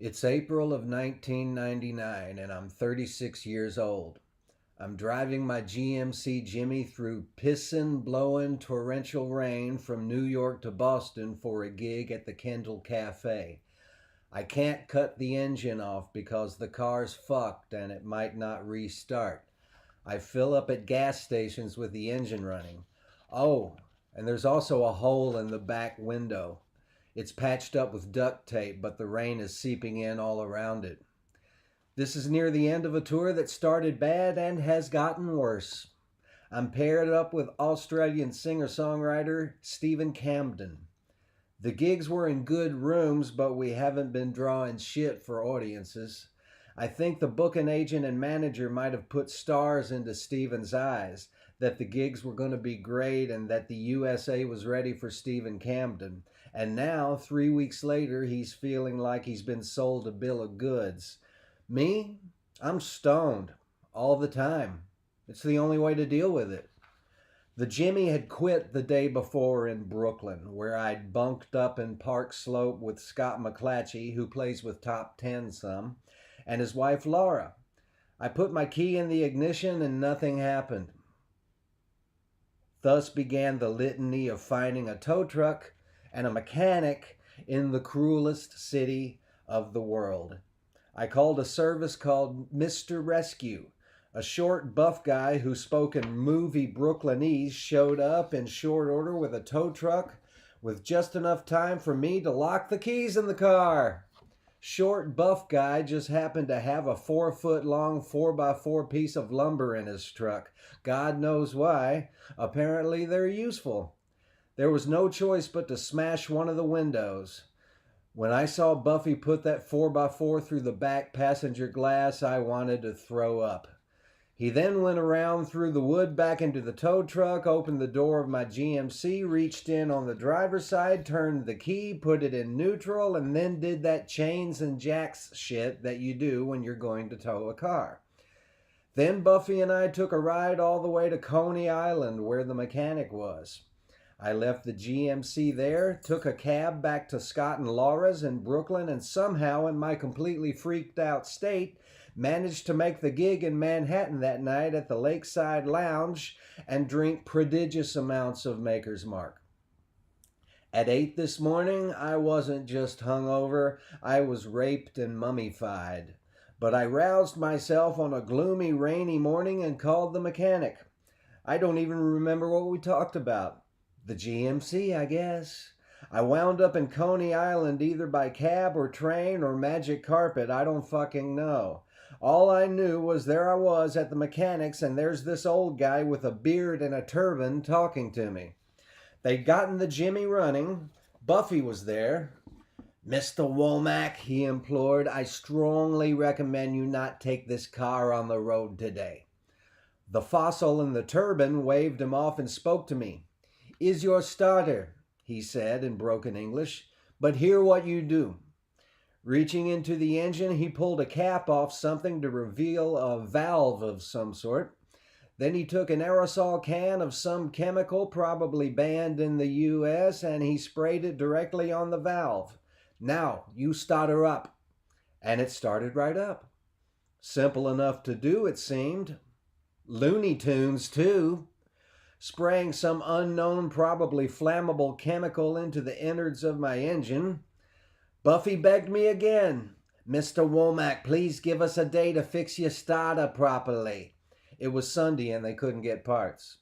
It's April of 1999 and I'm 36 years old. I'm driving my GMC Jimmy through pissin' blowin' torrential rain from New York to Boston for a gig at the Kendall Cafe. I can't cut the engine off because the car's fucked and it might not restart. I fill up at gas stations with the engine running. Oh, and there's also a hole in the back window. It's patched up with duct tape, but the rain is seeping in all around it. This is near the end of a tour that started bad and has gotten worse. I'm paired up with Australian singer-songwriter Stephen Camden. The gigs were in good rooms, but we haven't been drawing shit for audiences. I think the booking agent and manager might have put stars into Stephen's eyes, that the gigs were going to be great and that the USA was ready for Stephen Camden. And now, 3 weeks later, he's feeling like he's been sold a bill of goods. Me? I'm stoned. All the time. It's the only way to deal with it. The Jimmy had quit the day before in Brooklyn, where I'd bunked up in Park Slope with Scott McClatchy, who plays with Top 10 some, and his wife Laura. I put my key in the ignition and nothing happened. Thus began the litany of finding a tow truck and a mechanic in the cruelest city of the world. I called a service called Mr. Rescue. A short, buff guy who spoke in movie Brooklynese showed up in short order with a tow truck with just enough time for me to lock the keys in the car. Short, buff guy just happened to have a 4-foot-long 4x4 piece of lumber in his truck. God knows why. Apparently they're useful. There was no choice but to smash one of the windows. When I saw Buffy put that 4x4 through the back passenger glass, I wanted to throw up. He then went around through the wood back into the tow truck, opened the door of my GMC, reached in on the driver's side, turned the key, put it in neutral, and then did that chains and jacks shit that you do when you're going to tow a car. Then Buffy and I took a ride all the way to Coney Island, where the mechanic was. I left the GMC there, took a cab back to Scott and Laura's in Brooklyn, and somehow, in my completely freaked out state, managed to make the gig in Manhattan that night at the Lakeside Lounge and drink prodigious amounts of Maker's Mark. At 8 this morning, I wasn't just hungover, I was raped and mummified. But I roused myself on a gloomy, rainy morning and called the mechanic. I don't even remember what we talked about. The GMC, I guess. I wound up in Coney Island either by cab or train or magic carpet, I don't fucking know. All I knew was there I was at the mechanic's and there's this old guy with a beard and a turban talking to me. They'd gotten the Jimmy running. Buffy was there. "Mr. Womack," he implored, "I strongly recommend you not take this car on the road today." The fossil in the turban waved him off and spoke to me. "Is your starter," he said in broken English, "but hear what you do." Reaching into the engine, he pulled a cap off something to reveal a valve of some sort. Then he took an aerosol can of some chemical probably banned in the US and he sprayed it directly on the valve. "Now, you start her up." And it started right up. Simple enough to do, it seemed. Looney Tunes, too. Spraying some unknown, probably flammable chemical into the innards of my engine. Buffy begged me again. "Mr. Womack, please give us a day to fix your starter properly." It was Sunday and they couldn't get parts.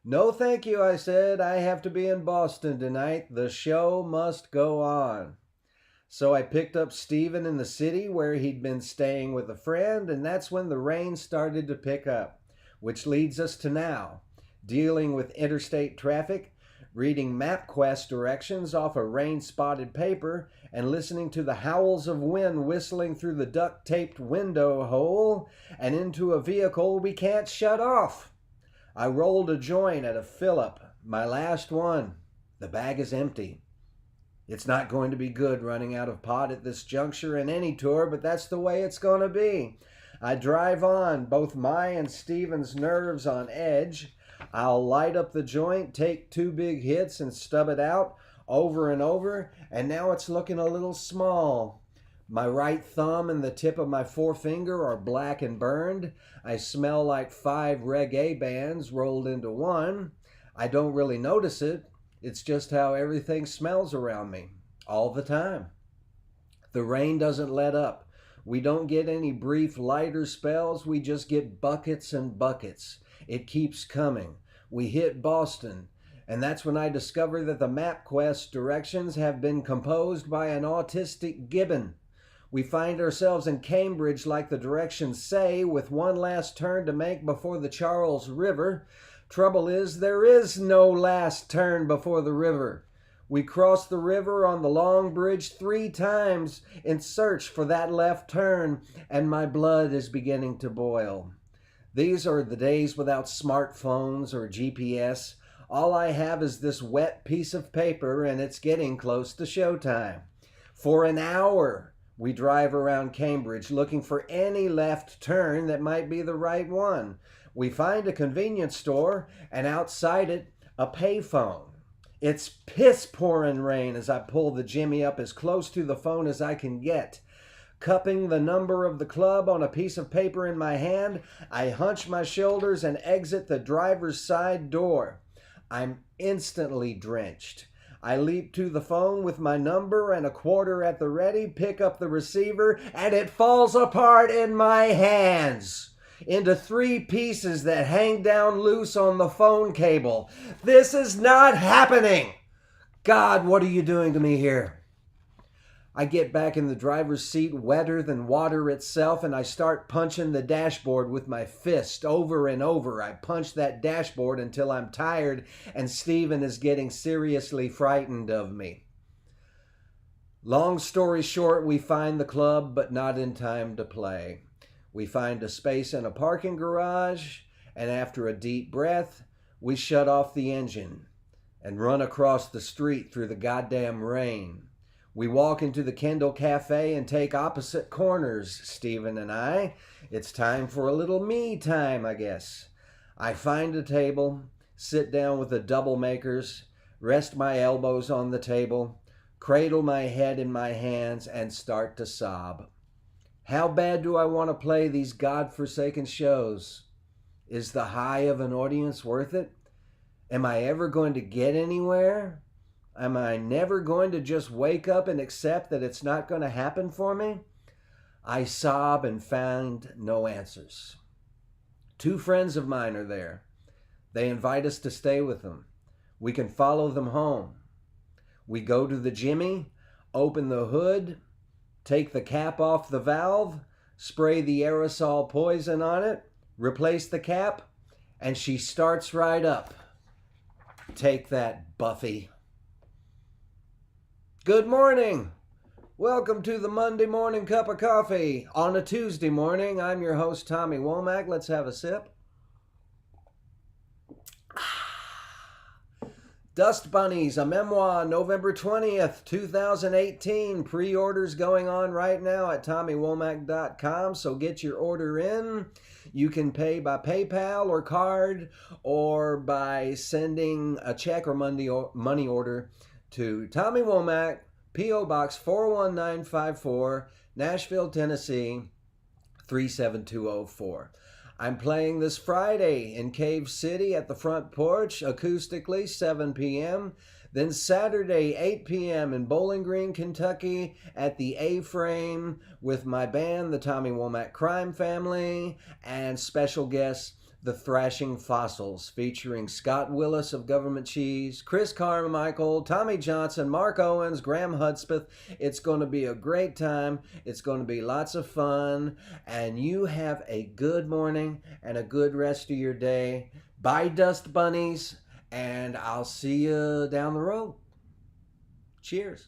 "No, thank you," I said. "I have to be in Boston tonight. The show must go on." So I picked up Stephen in the city where he'd been staying with a friend, and that's when the rain started to pick up, which leads us to now. Dealing with interstate traffic, reading MapQuest directions off a rain-spotted paper, and listening to the howls of wind whistling through the duct-taped window hole and into a vehicle we can't shut off. I rolled a joint at a fill-up, my last one. The bag is empty. It's not going to be good running out of pot at this juncture in any tour, but that's the way it's going to be. I drive on, both my and Stephen's nerves on edge. I'll light up the joint, take 2 big hits and stub it out over and over, and now it's looking a little small. My right thumb and the tip of my forefinger are black and burned. I smell like 5 reggae bands rolled into one. I don't really notice it. It's just how everything smells around me all the time. The rain doesn't let up. We don't get any brief lighter spells. We just get buckets and buckets. It keeps coming. We hit Boston. And that's when I discover that the MapQuest directions have been composed by an autistic gibbon. We find ourselves in Cambridge like the directions say, with one last turn to make before the Charles River. Trouble is, there is no last turn before the river. We cross the river on the long bridge 3 times in search for that left turn, and my blood is beginning to boil. These are the days without smartphones or GPS. All I have is this wet piece of paper, and it's getting close to showtime. For an hour, we drive around Cambridge looking for any left turn that might be the right one. We find a convenience store, and outside it, a payphone. It's piss-pouring rain as I pull the Jimmy up as close to the phone as I can get. Cupping the number of the club on a piece of paper in my hand, I hunch my shoulders and exit the driver's side door. I'm instantly drenched. I leap to the phone with my number and a quarter at the ready, pick up the receiver, and it falls apart in my hands into 3 pieces that hang down loose on the phone cable. This is not happening. God, what are you doing to me here? I get back in the driver's seat wetter than water itself, and I start punching the dashboard with my fist over and over. I punch that dashboard until I'm tired, and Stephen is getting seriously frightened of me. Long story short, we find the club, but not in time to play. We find a space in a parking garage, and after a deep breath, we shut off the engine and run across the street through the goddamn rain. We walk into the Kendall Cafe and take opposite corners, Stephen and I. It's time for a little me time, I guess. I find a table, sit down with the double makers, rest my elbows on the table, cradle my head in my hands, and start to sob. How bad do I want to play these godforsaken shows? Is the high of an audience worth it? Am I ever going to get anywhere? Am I never going to just wake up and accept that it's not going to happen for me? I sob and find no answers. 2 friends of mine are there. They invite us to stay with them. We can follow them home. We go to the Jimmy, open the hood, take the cap off the valve, spray the aerosol poison on it, replace the cap, and she starts right up. Take that, Buffy. Good morning. Welcome to the Monday Morning Cup of Coffee. On a Tuesday morning, I'm your host, Tommy Womack. Let's have a sip. Dust Bunnies, a memoir, November 20th, 2018. Pre-orders going on right now at TommyWomack.com, so get your order in. You can pay by PayPal or card, or by sending a check or money order to Tommy Womack, P.O. Box 41954, Nashville, Tennessee, 37204. I'm playing this Friday in Cave City at the Front Porch, acoustically, 7 p.m. Then Saturday, 8 p.m. in Bowling Green, Kentucky at the A-Frame with my band, the Tommy Womack Crime Family, and special guests, the Thrashing Fossils, featuring Scott Willis of Government Cheese, Chris Carmichael, Tommy Johnson, Mark Owens, Graham Hudspeth. It's going to be a great time. It's going to be lots of fun. And you have a good morning and a good rest of your day. Bye, Dust Bunnies, and I'll see you down the road. Cheers.